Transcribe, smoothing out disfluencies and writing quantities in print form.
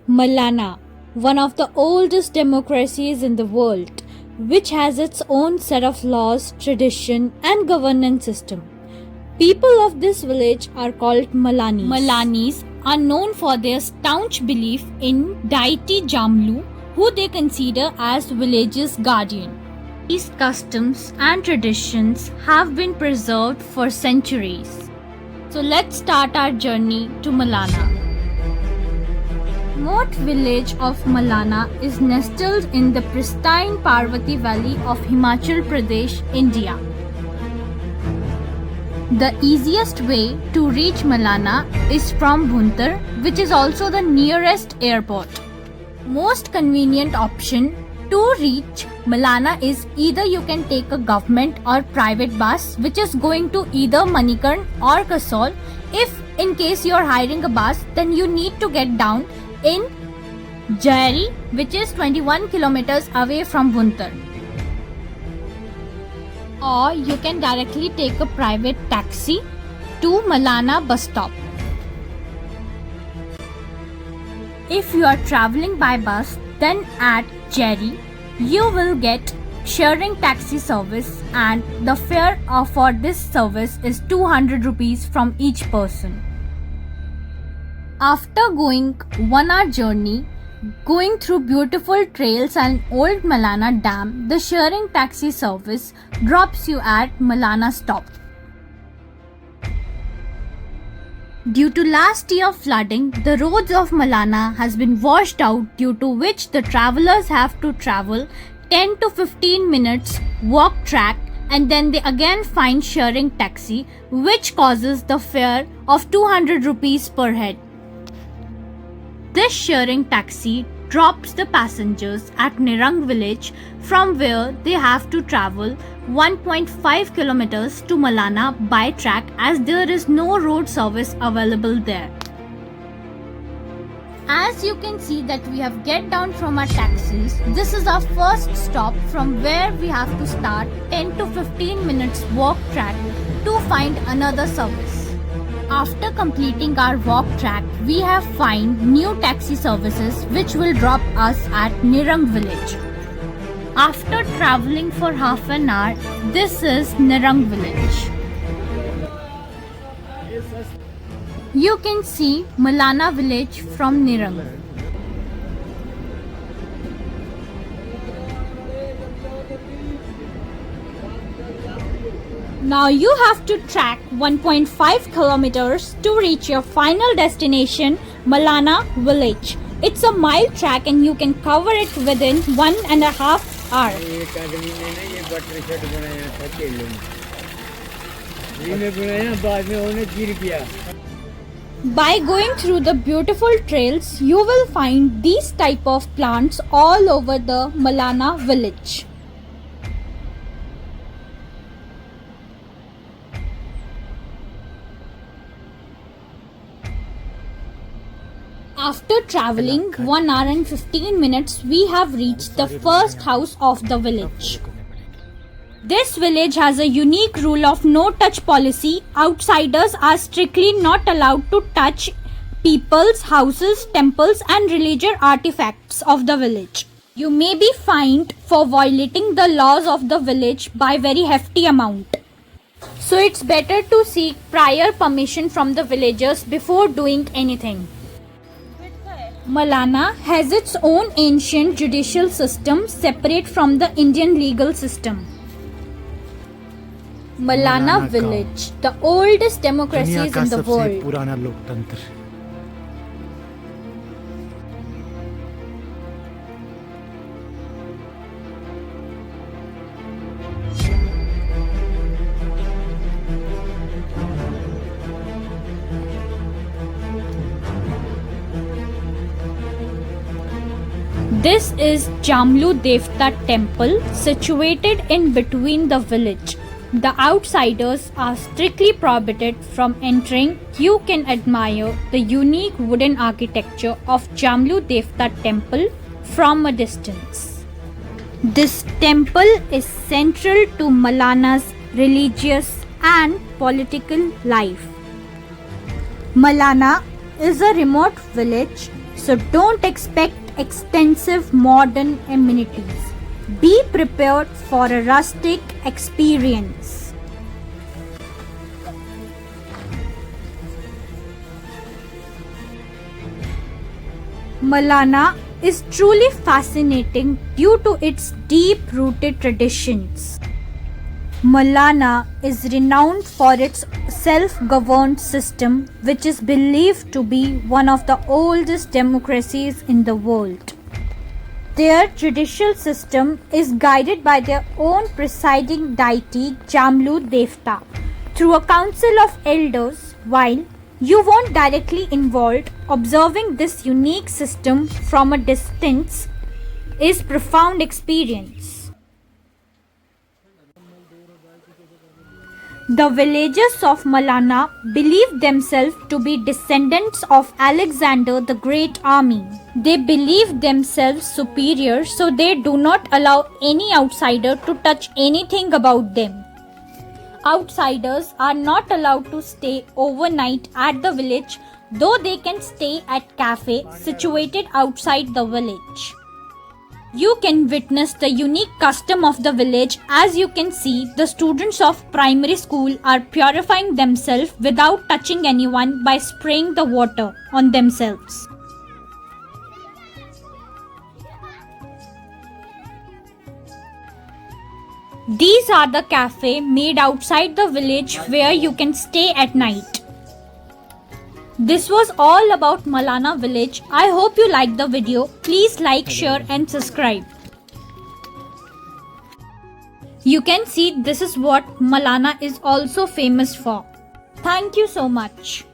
Malana, one of the oldest democracies in the world, which has its own set of laws, tradition, and governance system. People of this village are called Malanis. Malanis are known for their staunch belief in deity Jamlu, who they consider as village's guardian. These customs and traditions have been preserved for centuries. So let's start our journey to Malana. Moat village of Malana is nestled in the pristine Parvati Valley of Himachal Pradesh, India. The easiest way to reach Malana is from Bhuntar, which is also the nearest airport. Most convenient option to reach Malana is either you can take a government or private bus which is going to either Manikarn or Kasol. If in case you are hiring a bus, then you need to get down in Jairi, which is 21 kilometers away from Bhuntar. Or you can directly take a private taxi to Malana bus stop. If you are traveling by bus, then at Jairi, you will get sharing taxi service, and the fare for this service is 200 rupees from each person. After going 1 hour journey, going through beautiful trails and old Malana Dam, the sharing taxi service drops you at Malana stop. Due to last year flooding, the roads of Malana has been washed out, due to which the travelers have to travel 10 to 15 minutes walk track, and then they again find sharing taxi, which causes the fare of 200 rupees per head. This sharing taxi drops the passengers at Nirang village, from where they have to travel 1.5 kilometers to Malana by track, as there is no road service available there. As you can see that we have get down from our taxis, this is our first stop, from where we have to start 10 to 15 minutes walk track to find another service. After completing our walk track, we have find new taxi services which will drop us at Nirang village. After traveling for half an hour, this is Nirang village. You can see Malana village from Nirang. Now you have to track 1.5 kilometers to reach your final destination, Malana village. It's a mile track and you can cover it within 1.5 hours. By going through the beautiful trails, you will find these type of plants all over the Malana village. After traveling 1 hour and 15 minutes, we have reached the first house of the village. This village has a unique rule of no touch policy. Outsiders are strictly not allowed to touch people's houses, temples and religious artifacts of the village. You may be fined for violating the laws of the village by very hefty amount. So it's better to seek prior permission from the villagers before doing anything. Malana has its own ancient judicial system separate from the Indian legal system. Malana village, the oldest democracies in the world. This is Jamlu Devta temple, situated in between the village. The outsiders are strictly prohibited from entering. You can admire the unique wooden architecture of Jamlu Devta temple from a distance. This temple is central to Malana's religious and political life. Malana is a remote village so don't expect extensive modern amenities. Be prepared for a rustic experience. Malana is truly fascinating due to its deep-rooted traditions. Malana is renowned for its self-governed system, which is believed to be one of the oldest democracies in the world. Their judicial system is guided by their own presiding deity Jamlu Devta through a council of elders. While you won't directly involved, observing this unique system from a distance is profound experience. The villagers of Malana believe themselves to be descendants of Alexander the Great army. They believe themselves superior, so they do not allow any outsider to touch anything about them. Outsiders are not allowed to stay overnight at the village, though they can stay at cafe situated outside the village. You can witness the unique custom of the village. As you can see, the students of primary school are purifying themselves without touching anyone by spraying the water on themselves. These are the cafes made outside the village where you can stay at night. This was all about Malana village. I hope you liked the video. Please like, share and subscribe. You can see this is what Malana is also famous for. Thank you so much.